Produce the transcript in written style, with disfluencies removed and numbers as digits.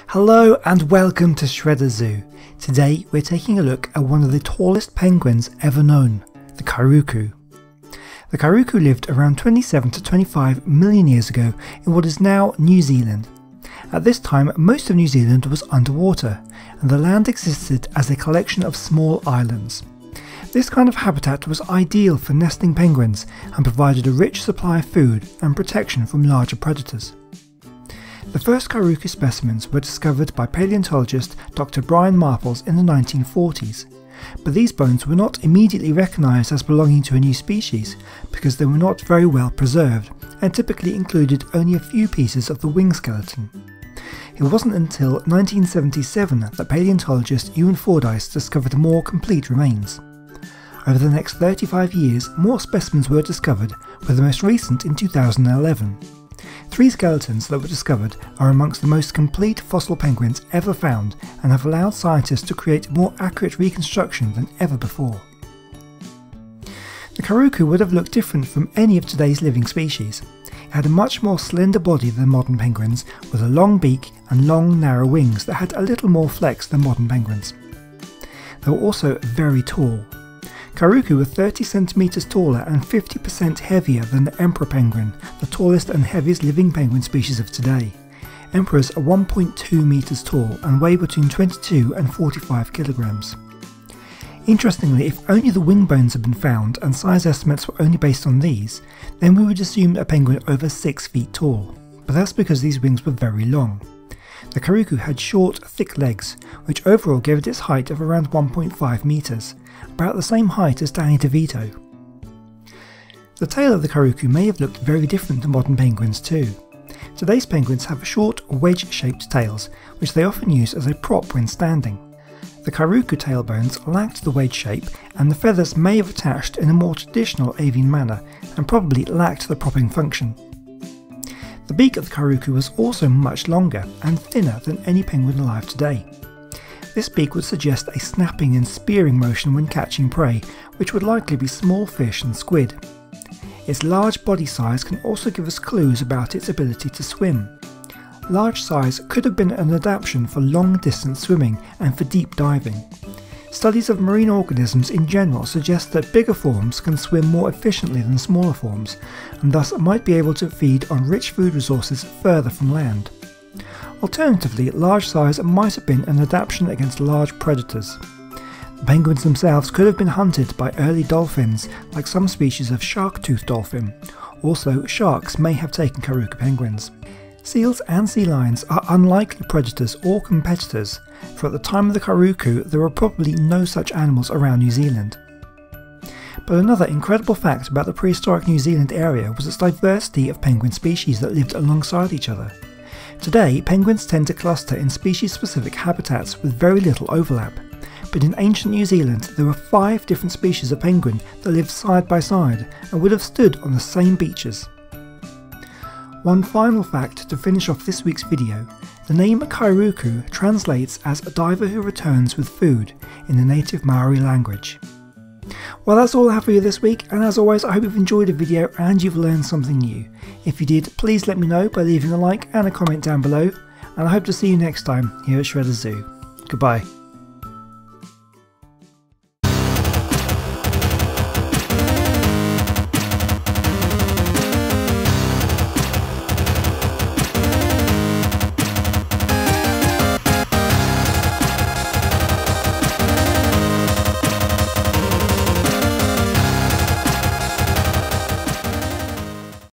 Hello and welcome to Shredder Zoo. Today we're taking a look at one of the tallest penguins ever known, the Kairuku. The Kairuku lived around 27 to 25 million years ago in what is now New Zealand. At this time most of New Zealand was underwater and the land existed as a collection of small islands. This kind of habitat was ideal for nesting penguins and provided a rich supply of food and protection from larger predators. The first Kairuku specimens were discovered by paleontologist Dr. Brian Marples in the 1940s, but these bones were not immediately recognised as belonging to a new species because they were not very well preserved and typically included only a few pieces of the wing skeleton. It wasn't until 1977 that paleontologist Ewan Fordyce discovered more complete remains. Over the next 35 years, more specimens were discovered, with the most recent in 2011. 3 skeletons that were discovered are amongst the most complete fossil penguins ever found and have allowed scientists to create more accurate reconstruction than ever before. The Kairuku would have looked different from any of today's living species. It had a much more slender body than modern penguins, with a long beak and long narrow wings that had a little more flex than modern penguins. They were also very tall. Kairuku were 30 centimeters taller and 50% heavier than the emperor penguin, the tallest and heaviest living penguin species of today. Emperors are 1.2 meters tall and weigh between 22 and 45 kilograms. Interestingly, if only the wing bones had been found and size estimates were only based on these, then we would assume a penguin over 6 feet tall, but that's because these wings were very long. The Kairuku had short, thick legs, which overall gave it its height of around 1.5 meters, about the same height as Danny DeVito. The tail of the Kairuku may have looked very different to modern penguins too. Today's penguins have short, wedge-shaped tails, which they often use as a prop when standing. The Kairuku tailbones lacked the wedge shape, and the feathers may have attached in a more traditional avian manner, and probably lacked the propping function. The beak of the Kairuku was also much longer and thinner than any penguin alive today. This beak would suggest a snapping and spearing motion when catching prey, which would likely be small fish and squid. Its large body size can also give us clues about its ability to swim. Large size could have been an adaptation for long distance swimming and for deep diving. Studies of marine organisms in general suggest that bigger forms can swim more efficiently than smaller forms, and thus might be able to feed on rich food resources further from land. Alternatively, large size might have been an adaptation against large predators. The penguins themselves could have been hunted by early dolphins, like some species of shark-toothed dolphin. Also, sharks may have taken Kairuku penguins. Seals and sea lions are unlikely predators or competitors, for at the time of the Kairuku there were probably no such animals around New Zealand. But another incredible fact about the prehistoric New Zealand area was its diversity of penguin species that lived alongside each other. Today, penguins tend to cluster in species-specific habitats with very little overlap, but in ancient New Zealand there were 5 different species of penguin that lived side by side and would have stood on the same beaches. One final fact to finish off this week's video: the name Kairuku translates as a diver who returns with food in the native Maori language. Well, that's all I have for you this week, and as always I hope you've enjoyed the video and you've learned something new. If you did, please let me know by leaving a like and a comment down below, and I hope to see you next time here at Shredder Zoo. Goodbye.